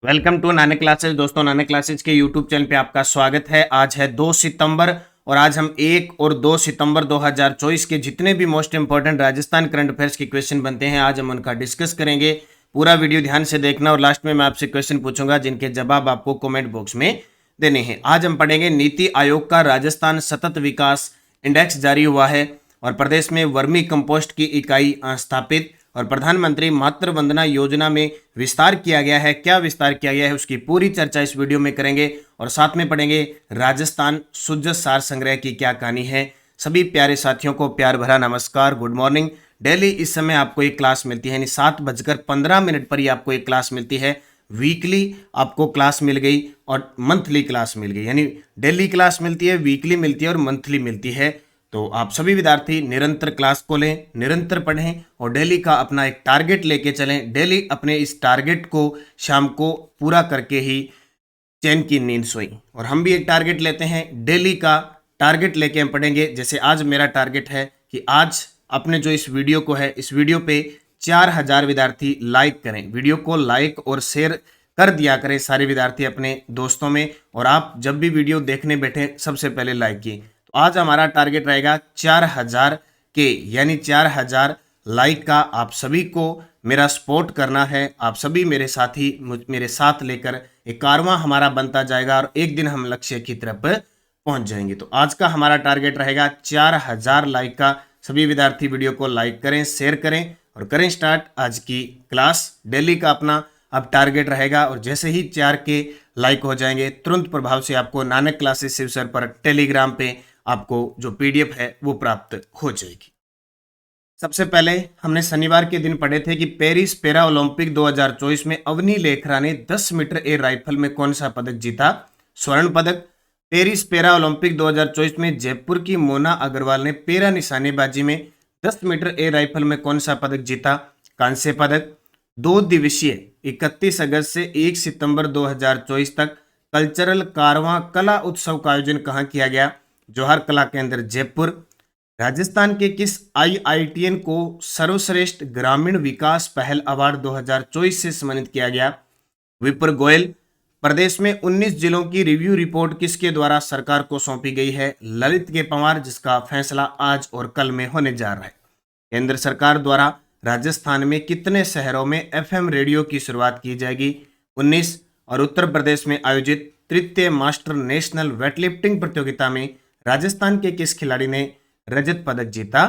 Welcome to Nanak classes. दोस्तों, Nanak classes के YouTube channel पे आपका स्वागत है। आज है 2 सितंबर और आज हम 1 और 2 सितंबर 2024 के जितने भी most important Rajasthan current affairs के क्वेश्चन बनते हैं आज हम उनका डिस्कस करेंगे। पूरा वीडियो ध्यान से देखना और लास्ट में मैं आपसे क्वेश्चन पूछूंगा जिनके जवाब आपको कॉमेंट बॉक्स में देने हैं। आज हम पढ़ेंगे नीति आयोग का राजस्थान सतत विकास इंडेक्स जारी हुआ है और प्रदेश में वर्मी कंपोस्ट की इकाई स्थापित और प्रधानमंत्री मातृ वंदना योजना में विस्तार किया गया है। क्या विस्तार किया गया है उसकी पूरी चर्चा इस वीडियो में करेंगे और साथ में पढ़ेंगे राजस्थान सुजस सार संग्रह की क्या कहानी है। सभी प्यारे साथियों को प्यार भरा नमस्कार, गुड मॉर्निंग। डेली इस समय आपको एक क्लास मिलती है, यानी 7:15 पर ही आपको एक क्लास मिलती है। वीकली आपको क्लास मिल गई और मंथली क्लास मिल गई, यानी डेली क्लास मिलती है, वीकली मिलती है और मंथली मिलती है। तो आप सभी विद्यार्थी निरंतर क्लास को लें, निरंतर पढ़ें और डेली का अपना एक टारगेट लेके चलें। डेली अपने इस टारगेट को शाम को पूरा करके ही चैन की नींद सोई। और हम भी एक टारगेट लेते हैं, डेली का टारगेट लेके हम पढ़ेंगे। जैसे आज मेरा टारगेट है कि आज अपने जो इस वीडियो को है, इस वीडियो पे 4000 विद्यार्थी लाइक करें। वीडियो को लाइक और शेयर कर दिया करें सारे विद्यार्थी अपने दोस्तों में। और आप जब भी वीडियो देखने बैठे सबसे पहले लाइक की। आज हमारा टारगेट रहेगा 4000 के, यानी 4000 लाइक का। आप सभी को मेरा सपोर्ट करना है। आप सभी मेरे साथी मेरे साथ लेकर एक कारवां हमारा बनता जाएगा और एक दिन हम लक्ष्य की तरफ पहुंच जाएंगे। तो आज का हमारा टारगेट रहेगा 4000 लाइक का। सभी विद्यार्थी वीडियो को लाइक करें, शेयर करें और करें स्टार्ट आज की क्लास। डेली का अपना अब टारगेट रहेगा और जैसे ही 4 के लाइक हो जाएंगे तुरंत प्रभाव से आपको नानक क्लासेस शिव सर पर टेलीग्राम पे आपको जो पीडीएफ है वो प्राप्त हो जाएगी। सबसे पहले हमने शनिवार के दिन पढ़े थे कि पेरिस पैरा ओलंपिक 2024 में अवनी लेखरा ने 10 मीटर एयर राइफल में कौन सा पदक जीता? स्वर्ण पदक। पेरिस पैरा ओलंपिक 2024 में जयपुर की मोना अग्रवाल ने पैरा निशानेबाजी में 10 मीटर एयर राइफल में कौन सा पदक जीता? कांस्य पदक। 2 दिवसीय 31 अगस्त से 1 सितंबर 2024 तक कल्चरल कारवां कला उत्सव का आयोजन कहाँ किया गया? जौहर कला केंद्र जयपुर। राजस्थान के किस आईआईटीएन को सर्वश्रेष्ठ ग्रामीण विकास पहल अवार्ड 2024 से सम्मानित किया गया? विप्र गोयल। प्रदेश में 19 जिलों की रिव्यू रिपोर्ट किसके द्वारा सरकार को सौंपी गई है? ललित के पंवार, जिसका फैसला आज और कल में होने जा रहा है। केंद्र सरकार द्वारा राजस्थान में कितने शहरों में एफएम रेडियो की शुरुआत की जाएगी? 19। और उत्तर प्रदेश में आयोजित तृतीय मास्टर नेशनल वेटलिफ्टिंग प्रतियोगिता में राजस्थान के किस खिलाड़ी ने रजत पदक जीता?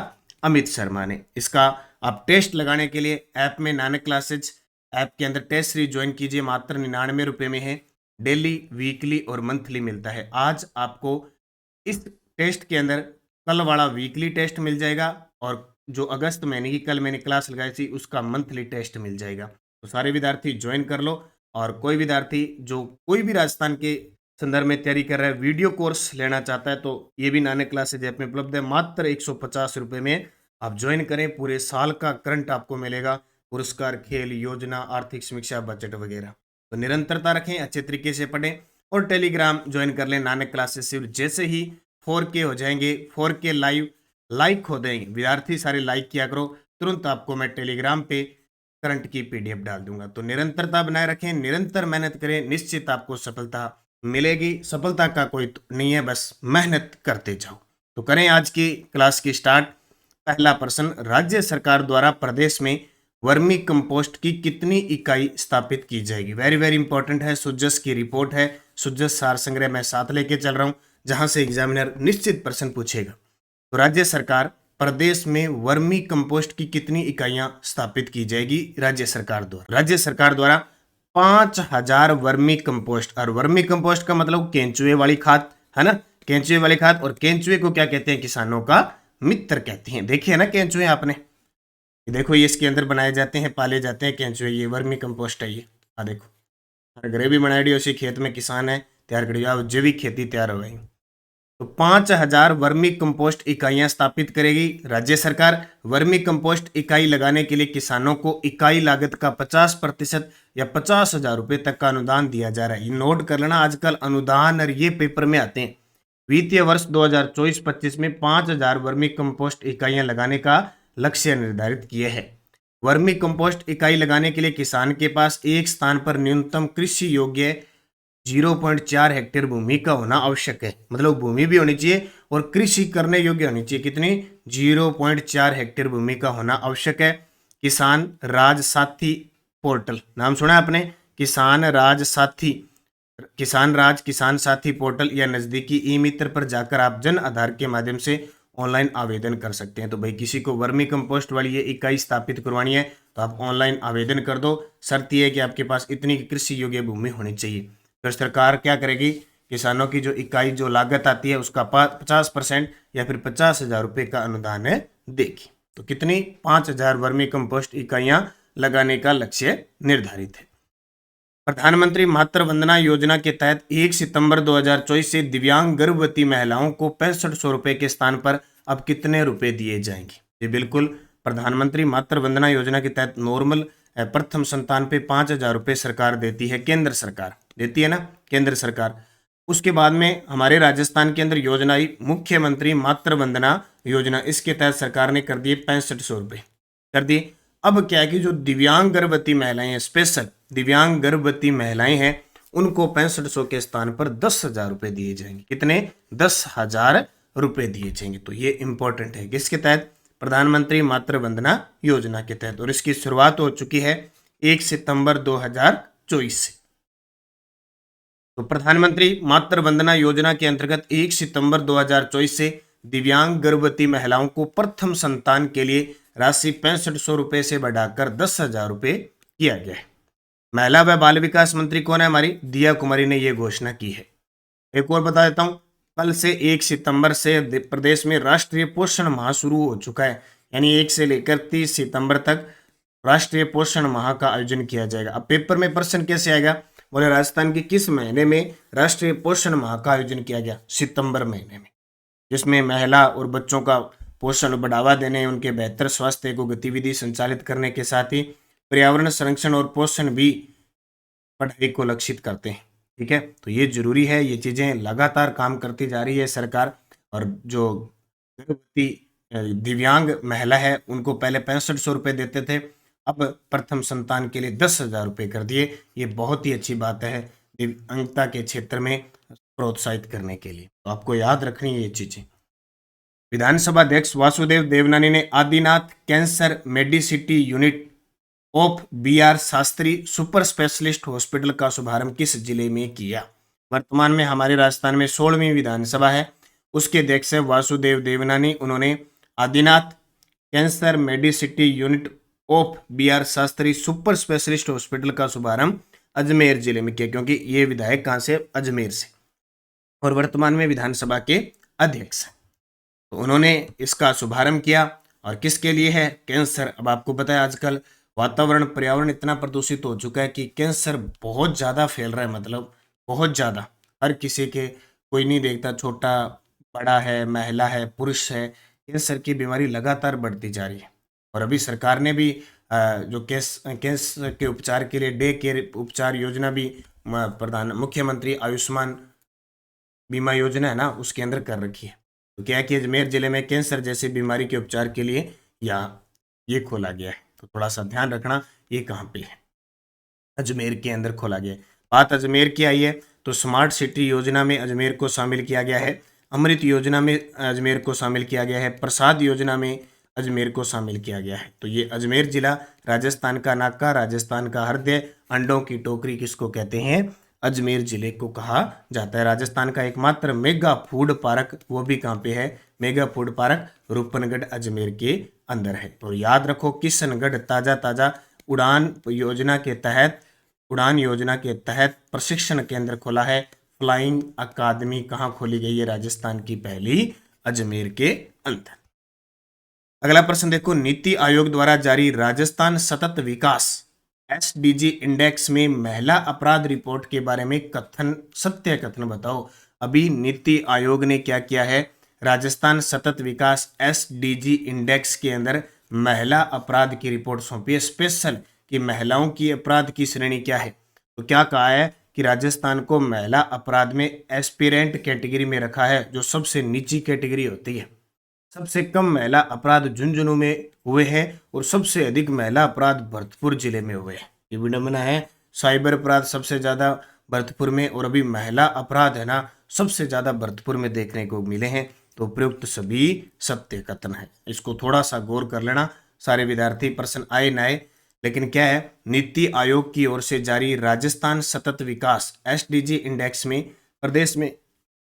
अमित शर्मा ने। इसका आप टेस्ट लगाने के लिए ऐप में नानक क्लासेज ऐप के अंदर टेस्ट सीरीज ज्वाइन कीजिए। मात्र 99 रुपये में है। डेली, वीकली और मंथली मिलता है। आज आपको इस टेस्ट के अंदर कल वाला वीकली टेस्ट मिल जाएगा और जो अगस्त महीने की कल मैंने क्लास लगाई थी उसका मंथली टेस्ट मिल जाएगा। तो सारे विद्यार्थी ज्वाइन कर लो। और कोई विद्यार्थी जो कोई भी राजस्थान के संदर्भ में तैयारी कर रहा है, वीडियो कोर्स लेना चाहता है, तो ये भी नानक क्लासेज ऐप में उपलब्ध है। मात्र 150 रुपये में आप ज्वाइन करें। पूरे साल का करंट आपको मिलेगा, पुरस्कार, खेल, योजना, आर्थिक समीक्षा, बजट वगैरह। तो निरंतरता रखें, अच्छे तरीके से पढ़ें और टेलीग्राम ज्वाइन कर लें नानक क्लासेस से। जैसे ही 4K हो जाएंगे, 4K लाइक हो जाएंगे विद्यार्थी, सारे लाइक किया करो, तुरंत आपको मैं टेलीग्राम पे करंट की पीडीएफ डाल दूंगा। तो निरंतरता बनाए रखें, निरंतर मेहनत करें, निश्चित आपको सफलता मिलेगी। सफलता का कोई नहीं है, बस मेहनत करते जाओ। तो करें आज की क्लास की स्टार्ट। पहला प्रश्न, राज्य सरकार द्वारा प्रदेश में वर्मी कंपोस्ट की कितनी इकाई स्थापित की जाएगी? वेरी वेरी इंपॉर्टेंट है। सुजस की रिपोर्ट है, सुजस सार संग्रह मैं साथ लेके चल रहा हूं, जहां से एग्जामिनर निश्चित प्रश्न पूछेगा। तो राज्य सरकार प्रदेश में वर्मी कंपोस्ट की कितनी इकाइयां स्थापित की जाएगी? राज्य सरकार द्वारा 5000 वर्मी कंपोस्ट। और वर्मी कंपोस्ट का मतलब केंचुए वाली खाद है ना, केंचुए वाली खाद। और केंचुए को क्या कहते हैं? किसानों का मित्र कहते हैं। देखिए ना केंचुए आपने, देखो ये इसके अंदर बनाए जाते हैं, पाले जाते हैं केंचुए। ये वर्मी कंपोस्ट है। ये देखो घरे भी बनाई उसी खेत में किसान है तैयार करी, जैविक खेती तैयार हो गई। तो 5000 वर्मी कंपोस्ट इकाइयां स्थापित करेगी राज्य सरकार। वर्मी कंपोस्ट इकाई लगाने के लिए किसानों को इकाई लागत का 50% या 50,000 रुपये तक का अनुदान दिया जा रहा है। ये नोट कर लेना, आजकल अनुदान और ये पेपर में आते हैं। वित्तीय वर्ष 2024-25 में 5000 वर्मी कंपोस्ट इकाइयां लगाने का लक्ष्य निर्धारित किए हैं। वर्मी कंपोस्ट इकाई लगाने के लिए किसान के पास एक स्थान पर न्यूनतम कृषि योग्य 0.4 हेक्टेयर भूमि का होना आवश्यक है। मतलब भूमि भी होनी चाहिए और कृषि करने योग्य होनी चाहिए। कितनी? 0.4 हेक्टेयर भूमि का होना आवश्यक है। किसान राज साथी पोर्टल, नाम सुना है आपने? किसान साथी पोर्टल या नजदीकी ई मित्र पर जाकर आप जन आधार के माध्यम से ऑनलाइन आवेदन कर सकते हैं। तो भाई किसी को वर्मी कंपोस्ट वाली ये इकाई स्थापित करवानी है तो आप ऑनलाइन आवेदन कर दो। शर्त यह है कि आपके पास इतनी कृषि योग्य भूमि होनी चाहिए। तो सरकार क्या करेगी? किसानों की जो इकाई जो लागत आती है उसका 50% या फिर 50,000 रुपये का अनुदान देगी। तो कितनी? 5,000 वर्मी कंपोस्ट इकाइयां लगाने का लक्ष्य निर्धारित है। प्रधानमंत्री मातृ वंदना योजना के तहत 1 सितंबर 2024 से दिव्यांग गर्भवती महिलाओं को 6500 रुपये के स्थान पर अब कितने रुपए दिए जाएंगे? जी बिल्कुल, प्रधानमंत्री मातृ वंदना योजना के तहत नॉर्मल प्रथम संतान पे 5,000 रुपये सरकार देती है, केंद्र सरकार देती है ना, केंद्र सरकार। उसके बाद में हमारे राजस्थान के अंदर योजना आई मुख्यमंत्री मातृ वंदना योजना। इसके तहत सरकार ने कर दिए 6500 रुपये कर दिए। अब क्या है कि जो दिव्यांग गर्भवती महिलाएं हैं, स्पेशल दिव्यांग गर्भवती महिलाएं हैं, उनको 6500 के स्थान पर 10,000 रुपये दिए जाएंगे। कितने? 10,000 रुपये दिए जाएंगे। तो ये इंपॉर्टेंट है। किसके तहत? प्रधानमंत्री मातृ वंदना योजना के तहत। और इसकी शुरुआत हो चुकी है 1 सितंबर 2024 से। तो प्रधानमंत्री मातृ वंदना योजना के अंतर्गत 1 सितंबर 2024 से दिव्यांग गर्भवती महिलाओं को प्रथम संतान के लिए राशि 6500 रुपये से बढ़ाकर 10,000 रुपये किया गया है। महिला व बाल विकास मंत्री कौन है? हमारी दिया कुमारी ने यह घोषणा की है। एक और बता देता हूं, कल से 1 सितंबर से प्रदेश में राष्ट्रीय पोषण माह शुरू हो चुका है। यानी 1 से लेकर 30 सितंबर तक राष्ट्रीय पोषण माह का आयोजन किया जाएगा। अब पेपर में प्रश्न कैसे आएगा? बोले राजस्थान के किस महीने में राष्ट्रीय पोषण माह का आयोजन किया गया? सितंबर महीने में, जिसमें महिला और बच्चों का पोषण बढ़ावा देने, उनके बेहतर स्वास्थ्य को गतिविधि संचालित करने के साथ ही पर्यावरण संरक्षण और पोषण भी पढ़ाई को लक्षित करते हैं। ठीक है, तो ये जरूरी है। ये चीजें लगातार काम करती जा रही है सरकार। और जो गर्भवती दिव्यांग महिला है उनको पहले 6500 रुपये देते थे, अब प्रथम संतान के लिए 10,000 रुपये कर दिए। ये बहुत ही अच्छी बात है दिव्यांगता के क्षेत्र में प्रोत्साहित करने के लिए। तो आपको याद रखनी है ये चीजें। विधानसभा अध्यक्ष वासुदेव देवनानी ने Adinath cancer Medicity unit of BR Shastri super specialist hospital का शुभारंभ किस जिले में किया? वर्तमान में हमारे राजस्थान में 16वीं विधानसभा है, उसके अध्यक्ष है वासुदेव देवनानी। उन्होंने Adinath cancer Medicity unit of BR Shastri super specialist hospital का शुभारंभ अजमेर जिले में किया, क्योंकि ये विधायक कहाँ से? अजमेर से, और वर्तमान में विधानसभा के अध्यक्ष हैं। तो उन्होंने इसका शुभारंभ किया। और किसके लिए है? कैंसर। अब आपको पता है आजकल वातावरण पर्यावरण इतना प्रदूषित हो चुका है कि कैंसर बहुत ज़्यादा फैल रहा है। मतलब बहुत ज़्यादा, हर किसी के, कोई नहीं देखता, छोटा बड़ा है, महिला है, पुरुष है, कैंसर की बीमारी लगातार बढ़ती जा रही है। और अभी सरकार ने भी जो कैंसर के उपचार के लिए डे केयर उपचार योजना भी मुख्यमंत्री आयुष्मान बीमा योजना है ना, उसके अंदर कर रखी है। तो क्या है कि अजमेर जिले में कैंसर जैसी बीमारी के उपचार के लिए ये खोला गया है। तो थोड़ा सा ध्यान रखना, ये कहाँ पे है? अजमेर के अंदर खोला गया है। बात अजमेर की आई है तो स्मार्ट सिटी योजना में अजमेर को शामिल किया गया है, अमृत योजना में अजमेर को शामिल किया गया है, प्रसाद योजना में अजमेर को शामिल किया गया है। तो ये अजमेर जिला राजस्थान का नाका, राजस्थान का हृदय, अंडों की टोकरी किसको कहते हैं? अजमेर जिले को कहा जाता है। राजस्थान का एकमात्र मेगा फूड पार्क, वो भी कहाँ पे है? Mega food park Rupangarh Ajmer के अंदर है। तो याद रखो, किशनगढ़ ताजा उड़ान योजना के तहत प्रशिक्षण केंद्र खोला है। फ्लाइंग अकादमी कहाँ खोली गई है? राजस्थान की पहली अजमेर के अंदर। अगला प्रश्न देखो, नीति आयोग द्वारा जारी राजस्थान सतत विकास SDG इंडेक्स में महिला अपराध रिपोर्ट के बारे में सत्य कथन बताओ। अभी नीति आयोग ने क्या किया है? राजस्थान सतत विकास SDG इंडेक्स के अंदर महिला अपराध की रिपोर्ट सौंपी है स्पेशल, कि महिलाओं की अपराध की श्रेणी क्या है। तो क्या कहा है कि राजस्थान को महिला अपराध में एस्पिरेंट कैटेगरी में रखा है, जो सबसे नीची कैटेगरी होती है, सबसे कम महिला अपराध झुंझुनू में हुए हैं और सबसे अधिक महिला अपराध भरतपुर जिले में हुए हैं। ये विडंबना है, साइबर अपराध सबसे ज्यादा भरतपुर में और अभी महिला अपराध है ना सबसे ज्यादा भरतपुर में देखने को मिले हैं। तो उपयुक्त सभी सत्य कथन है, इसको थोड़ा सा गौर कर लेना। सारे विद्यार्थी प्रश्न आए ना आए, लेकिन क्या है, नीति आयोग की ओर से जारी राजस्थान सतत विकास एसडीजी इंडेक्स में प्रदेश में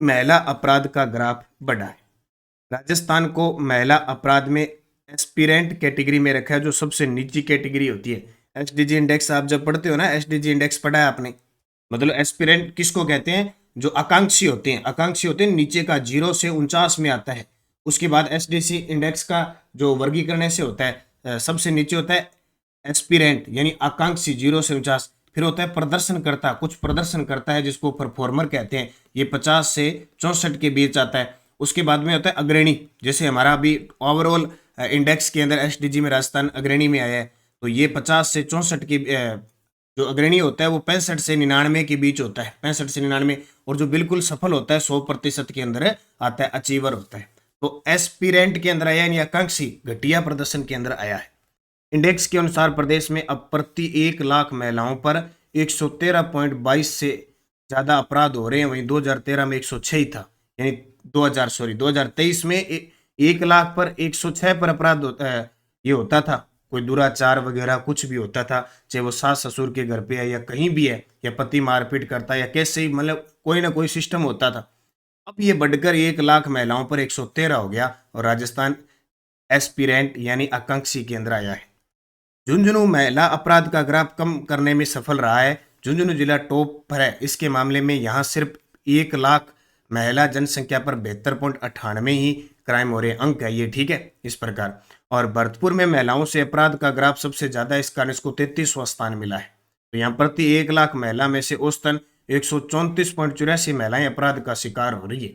महिला अपराध का ग्राफ बढ़ा है। राजस्थान को महिला अपराध में एस्पिरेंट कैटेगरी में रखा है, जो सबसे नीची कैटेगरी होती है। एसडीजी इंडेक्स आप जब पढ़ते हो ना, एसडीजी इंडेक्स पढ़ा है आपने, मतलब एस्पिरेंट किसको कहते हैं, जो आकांक्षी होते हैं। आकांक्षी होते हैं नीचे का 0 से 49 में आता है। उसके बाद एसडीजी इंडेक्स का जो वर्गीकरण ऐसे होता है, सबसे नीचे होता है एस्पिरेंट यानी आकांक्षी 0 से 49, फिर होता है प्रदर्शनकर्ता, कुछ प्रदर्शन करता है जिसको परफॉर्मर कहते हैं, ये 50 से 64 के बीच आता है। उसके बाद में होता है अग्रणी, जैसे हमारा अभी ओवरऑल इंडेक्स के अंदर एसडीजी में राजस्थान अग्रणी में आया है, तो ये 50 से 64 की जो अग्रणी होता है वो 65 से 99 के बीच होता है, 65 से 99। और जो बिल्कुल सफल होता है 100% के अंदर आता है, अचीवर होता है। तो एस्पिरेंट के अंदर आया यानी आकांक्षी, घटिया प्रदर्शन के अंदर आया है। इंडेक्स के अनुसार प्रदेश में अब प्रति 1 लाख महिलाओं पर 113.22 से ज्यादा अपराध हो रहे हैं। वहीं 2013 में 106 ही था, यानी 2023 में 1 लाख पर 106 पर अपराध ये होता था। कोई दुराचार वगैरह कुछ भी होता था, चाहे वो सास ससुर के घर पे है या कहीं भी है, या पति मारपीट करता है या कैसे ही, मतलब कोई ना कोई सिस्टम होता था। अब ये बढ़कर 1 लाख महिलाओं पर 113 हो गया और राजस्थान एस्पिरेंट यानी आकांक्षी के अंदर आया है। झुंझुनू महिला अपराध का ग्राफ कम करने में सफल रहा है। झुंझुनू जिला टॉप पर है इसके मामले में। यहाँ सिर्फ 1 लाख महिला जनसंख्या पर 72.98 ही क्राइम हो रहे अंक है ये, ठीक है, इस प्रकार। और भरतपुर में महिलाओं से अपराध का ग्राफ सबसे ज्यादा, इस कारण इसको 33वां स्थान मिला है। तो यहाँ प्रति 1 लाख महिला में से औसतन 134.84 महिलाएं अपराध का शिकार हो रही है।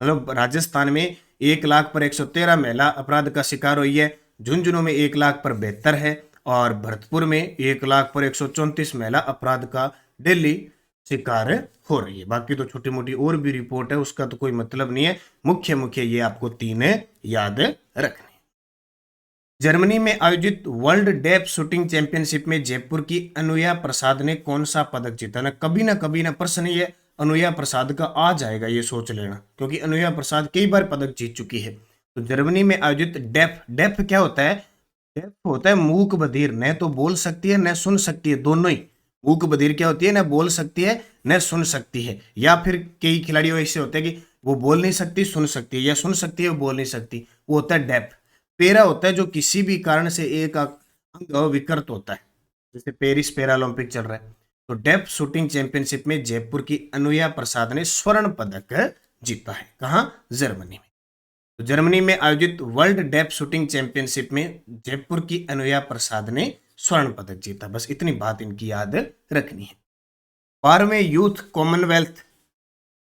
मतलब राजस्थान में 1 लाख पर 113 महिला अपराध का शिकार हुई है, झुंझुनू में 1 लाख पर 72 है, और भरतपुर में 1 लाख पर 134 महिला अपराध का डेली शिकार हो रही है। बाकी तो छोटी मोटी और भी रिपोर्ट है, उसका तो कोई मतलब नहीं है। मुख्य मुख्य ये आपको 3 याद रखने। जर्मनी में आयोजित वर्ल्ड डेप शूटिंग चैंपियनशिप में जयपुर की अनुया प्रसाद ने कौन सा पदक जीता? ना कभी ना प्रश्न ये अनुया प्रसाद का आ जाएगा, ये सोच लेना, क्योंकि अनुया प्रसाद कई बार पदक जीत चुकी है। तो जर्मनी में आयोजित डेफ क्या होता है? डेफ होता है मूक बधिर, न तो बोल सकती है न सुन सकती है, दोनों ही। मूक बधिर क्या होती है? न बोल सकती है न सुन सकती है। या फिर कई खिलाड़ी ऐसे होते हैं कि वो बोल नहीं सकती सुन सकती है, या सुन सकती है वो बोल नहीं सकती, वो होता है डेफ। पेरा होता है जो किसी भी कारण से एक अंग विकृत होता है, जैसे पेरिस पैरालंपिक चल रहा है। तो डेफ शूटिंग चैंपियनशिप में जयपुर की अनुया प्रसाद ने स्वर्ण पदक जीता है। कहाँ? जर्मनी में। तो जर्मनी में आयोजित वर्ल्ड डेफ शूटिंग चैंपियनशिप में जयपुर की अनुया प्रसाद ने स्वर्ण पदक जीता। बस इतनी बात इनकी याद रखनी है। 12वें यूथ कॉमनवेल्थ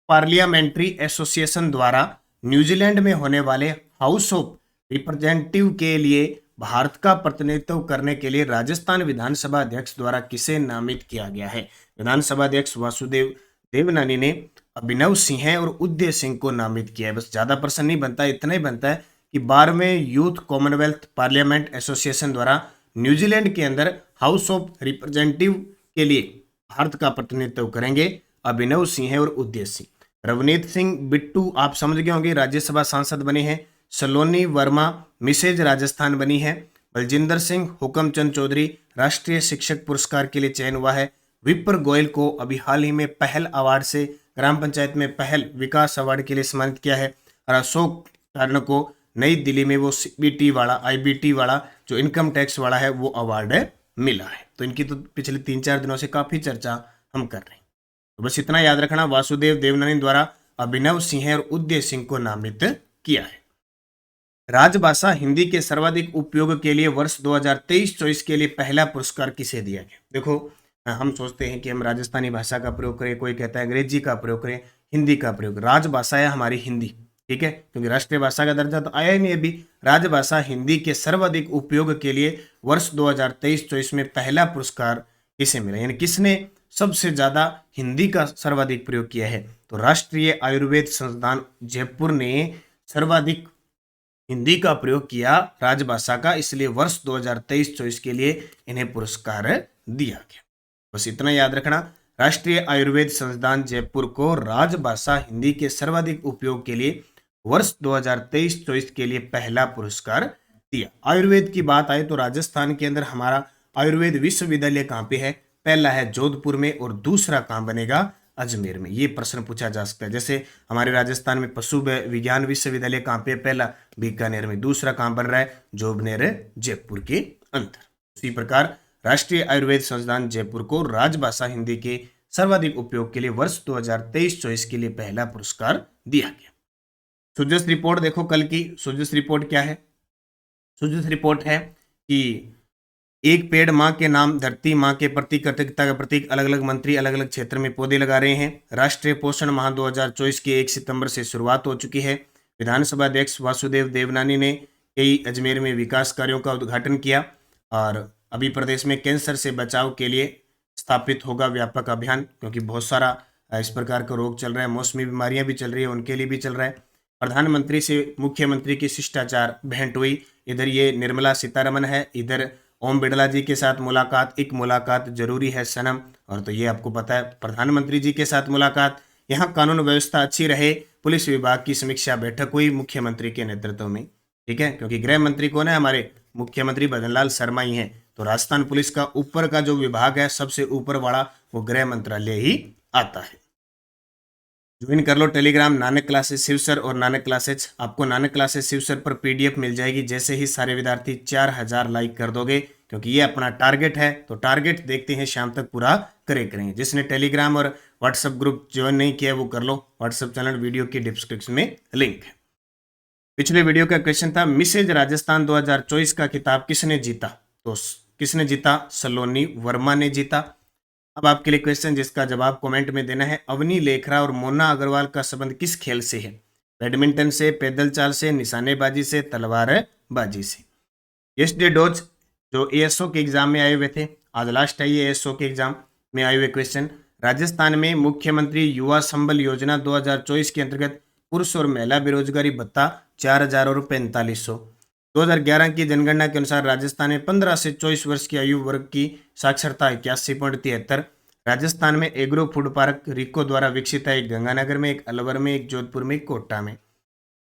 पार्लियामेंट्री एसोसिएशन द्वारा न्यूजीलैंड में होने वाले हाउस ऑफ रिप्रेजेंटेटिव के लिए भारत का प्रतिनिधित्व करने के लिए राजस्थान विधानसभा अध्यक्ष द्वारा किसे नामित किया गया है? विधानसभा अध्यक्ष वासुदेव देवनानी ने अभिनव सिंह और उदय सिंह को नामित किया है। बस ज्यादा प्रश्न नहीं बनता, इतना ही बनता है कि 12वें यूथ कॉमनवेल्थ पार्लियामेंट एसोसिएशन द्वारा न्यूजीलैंड के अंदर हाउस ऑफ रिप्रेजेंटेटिव के लिए भारत का प्रतिनिधित्व करेंगे अभिनव सिंह और उदय सिंह। रवनीत सिंह बिट्टू आप समझ गए होंगे, राज्यसभा सांसद बने हैं। सलोनी वर्मा मिसेज राजस्थान बनी है। बलजिंदर सिंह हुकमचंद चौधरी राष्ट्रीय शिक्षक पुरस्कार के लिए चयन हुआ है। विप्र गोयल को अभी हाल ही में पहल अवार्ड से ग्राम पंचायत में पहल विकास अवार्ड के लिए सम्मानित किया है। और अशोक टार्न को नई दिल्ली में वो सीबीटी वाला आईबीटी वाला जो इनकम टैक्स वाला है वो अवार्ड मिला है। तो इनकी तो पिछले 3-4 दिनों से काफी चर्चा हम कर रहे हैं। तो बस इतना याद रखना, वासुदेव देवनानी द्वारा अभिनव सिंह और उदय सिंह को नामित किया है। राजभाषा हिंदी के सर्वाधिक उपयोग के लिए वर्ष 2023-24 के लिए पहला पुरस्कार किसे दिया गया? देखो हम सोचते हैं कि हम राजस्थानी भाषा का प्रयोग करें, कोई कहता है अंग्रेजी का प्रयोग करें, हिंदी का प्रयोग। राजभाषा है हमारी हिंदी, ठीक है, क्योंकि राष्ट्रीय भाषा का दर्जा तो आया ही नहीं अभी। राजभाषा हिंदी के सर्वाधिक उपयोग के लिए वर्ष 2023-24 में पहला पुरस्कार किसे मिला, यानी किसने सबसे ज्यादा हिंदी का सर्वाधिक प्रयोग किया है? तो राष्ट्रीय आयुर्वेद संस्थान जयपुर ने सर्वाधिक हिंदी का प्रयोग किया राजभाषा का, इसलिए वर्ष 2023-24 के लिए इन्हें पुरस्कार दिया गया। बस इतना याद रखना, राष्ट्रीय आयुर्वेद संस्थान जयपुर को राजभाषा हिंदी के सर्वाधिक उपयोग के लिए वर्ष 2023-24 के लिए पहला पुरस्कार दिया। आयुर्वेद की बात आए तो राजस्थान के अंदर हमारा आयुर्वेद विश्वविद्यालय कहाँ पे है? पहला है जोधपुर में और दूसरा कहाँ बनेगा? अजमेर में। ये प्रश्न पूछा जा सकता है। जैसे हमारे राजस्थान में पशु विज्ञान विश्वविद्यालय कहाँ पे? पहला बीकानेर में, दूसरा कहाँ बन रहा है? जोबनेर जयपुर के अंदर। उसी प्रकार राष्ट्रीय आयुर्वेद संस्थान जयपुर को राजभाषा हिंदी के सर्वाधिक उपयोग के लिए वर्ष 2023-24 के लिए पहला पुरस्कार दिया गया। सुजस रिपोर्ट देखो कल की। सुजस रिपोर्ट क्या है? सुजस रिपोर्ट है कि एक पेड़ माँ के नाम, धरती माँ के प्रति कृतज्ञता का प्रतीक, अलग अलग मंत्री अलग अलग क्षेत्र में पौधे लगा रहे हैं। राष्ट्रीय पोषण माह 2024 की 1 सितंबर से शुरुआत हो चुकी है। विधानसभा अध्यक्ष वासुदेव देवनानी ने कई अजमेर में विकास कार्यों का उद्घाटन किया। और अभी प्रदेश में कैंसर से बचाव के लिए स्थापित होगा व्यापक अभियान, क्योंकि बहुत सारा इस प्रकार का रोग चल रहा है, मौसमी बीमारियां भी चल रही है, उनके लिए भी चल रहा है। प्रधानमंत्री से मुख्यमंत्री की शिष्टाचार भेंट हुई। इधर ये निर्मला सीतारमन है, इधर ओम बिड़ला जी के साथ मुलाकात। एक मुलाकात जरूरी है सनम, और तो ये आपको पता है। प्रधानमंत्री जी के साथ मुलाकात। यहाँ कानून व्यवस्था अच्छी रहे, पुलिस विभाग की समीक्षा बैठक हुई मुख्यमंत्री के नेतृत्व में। ठीक है, क्योंकि गृह मंत्री कौन है? हमारे मुख्यमंत्री भजनलाल शर्मा ही हैं। तो राजस्थान पुलिस का ऊपर का जो विभाग है, सबसे ऊपर वाला, वो गृह मंत्रालय ही आता है। ज्वाइन कर लो टेलीग्राम नानक क्लासेस शिवसर और नानक क्लासेस। आपको नानक क्लासेस शिवसर पर पीडीएफ मिल जाएगी जैसे ही सारे विद्यार्थी 4000 लाइक कर दोगे, क्योंकि ये अपना टारगेट है। तो टारगेट देखते हैं शाम तक पूरा करेंगे। जिसने टेलीग्राम और व्हाट्सएप ग्रुप ज्वाइन नहीं किया वो कर लो। व्हाट्सएप चैनल वीडियो की डिस्क्रिप्शन में लिंक है। पिछले वीडियो का क्वेश्चन था मिसेज राजस्थान 2024 का खिताब किसने जीता? तो किसने जीता? सलोनी वर्मा ने जीता। अब आपके लिए क्वेश्चन जिसका जवाब कमेंट में देना है। अवनी लेखरा और मोना अग्रवाल का संबंध किस खेल से है? बैडमिंटन से, पैदल चाल से, निशानेबाजी से, तलवारबाजी से। यस्टरडे डोज जो एएसओ के एग्जाम में आए हुए थे, आज लास्ट है ये एएसओ के एग्जाम में आए हुए क्वेश्चन। राजस्थान में मुख्यमंत्री युवा संबल योजना 2024 के अंतर्गत पुरुष और महिला बेरोजगारी भत्ता 4000 और 4500। 2011 की जनगणना के अनुसार राजस्थान में 15 से 24 वर्ष की आयु वर्ग की साक्षरता 81.73। राजस्थान में एग्रो फूड पार्क रिको द्वारा विकसित है, एक गंगानगर में, एक अलवर में, एक जोधपुर में, एक कोटा में।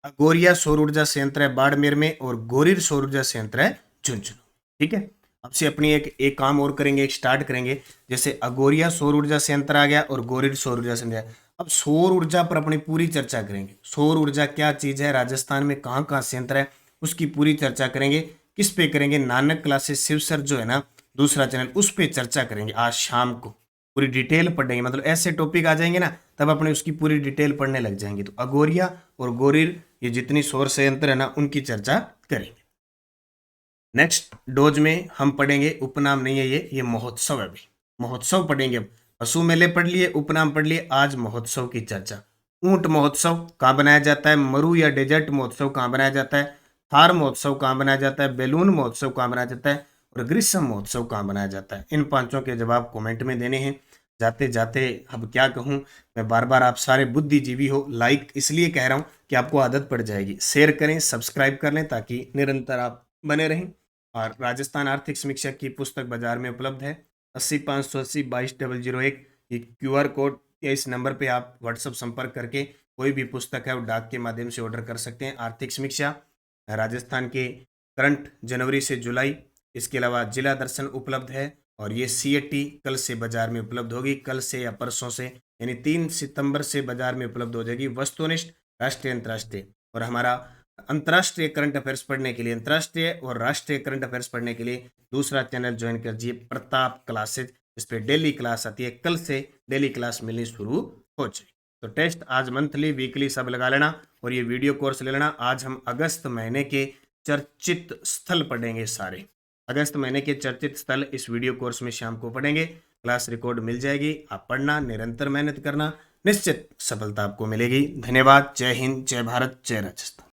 अगोरिया सौर ऊर्जा संयंत्र है बाड़मेर में और गोरिर सौर ऊर्जा संयंत्र है झुंझुनू। ठीक है, अब से अपनी एक काम और करेंगे, एक स्टार्ट करेंगे। जैसे अगोरिया सौर ऊर्जा संयंत्र आ गया और गोरिर सौर ऊर्जा संयंत्र। अब सौर ऊर्जा पर अपनी पूरी चर्चा करेंगे। सौर ऊर्जा क्या चीज है, राजस्थान में कहाँ कहाँ संयंत्र है, उसकी पूरी चर्चा करेंगे। किस पे करेंगे? नानक क्लासेस शिवसर जो है ना दूसरा चैनल, उस पे चर्चा करेंगे। आज शाम को पूरी डिटेल पढ़ेंगे, मतलब ऐसे टॉपिक आ जाएंगे ना तब अपने उसकी पूरी डिटेल पढ़ने लग जाएंगे। तो अगोरिया और गोरिर ये जितनी सौर संयंत्र है ना उनकी चर्चा करेंगे। नेक्स्ट डोज में हम पढ़ेंगे, उपनाम नहीं है ये महोत्सव है। अभी महोत्सव पढ़ेंगे। अब पशु मेले पढ़ लिए, उपनाम पढ़ लिए, आज महोत्सव की चर्चा। ऊंट महोत्सव कहाँ बनाया जाता है? मरु या डेजर्ट महोत्सव कहाँ बनाया जाता है? थार महोत्सव कहाँ बनाया जाता है? बैलून महोत्सव कहाँ बनाया जाता है? और ग्रीष्म महोत्सव कहाँ बनाया जाता है? इन पांचों के जवाब कमेंट में देने हैं। जाते जाते अब क्या कहूँ मैं, बार बार आप सारे बुद्धिजीवी हो, लाइक इसलिए कह रहा हूँ कि आपको आदत पड़ जाएगी। शेयर करें, सब्सक्राइब कर लें ताकि निरंतर आप बने रहें। और राजस्थान आर्थिक समीक्षा की पुस्तक बाजार में उपलब्ध है 80 580 22 001। ये QR कोड या इस नंबर पे आप व्हाट्सएप संपर्क करके कोई भी पुस्तक है वो डाक के माध्यम से ऑर्डर कर सकते हैं। आर्थिक समीक्षा राजस्थान के करंट जनवरी से जुलाई, इसके अलावा जिला दर्शन उपलब्ध है। और ये CAT कल से बाजार में उपलब्ध होगी, कल से या परसों से, यानी 3 सितंबर से बाजार में उपलब्ध हो जाएगी। वस्तुनिष्ठ राष्ट्रीय अंतर्राष्ट्रीय और हमारा अंतर्राष्ट्रीय करंट अफेयर्स पढ़ने के लिए, अंतर्राष्ट्रीय और राष्ट्रीय करंट अफेयर्स पढ़ने के लिए दूसरा चैनल ज्वाइन कर लीजिए, प्रताप क्लासेज। इस पर डेली क्लास आती है, कल से डेली क्लास मिलनी शुरू हो जाए। तो टेस्ट आज मंथली वीकली सब लगा लेना और ये वीडियो कोर्स ले लेना। आज हम अगस्त महीने के चर्चित स्थल पढ़ेंगे सारे। अगस्त महीने के चर्चित स्थल इस वीडियो कोर्स में शाम को पढ़ेंगे। क्लास रिकॉर्ड मिल जाएगी, आप पढ़ना, निरंतर मेहनत करना, निश्चित सफलता आपको मिलेगी। धन्यवाद। जय हिंद, जय भारत, जय राजस्थान।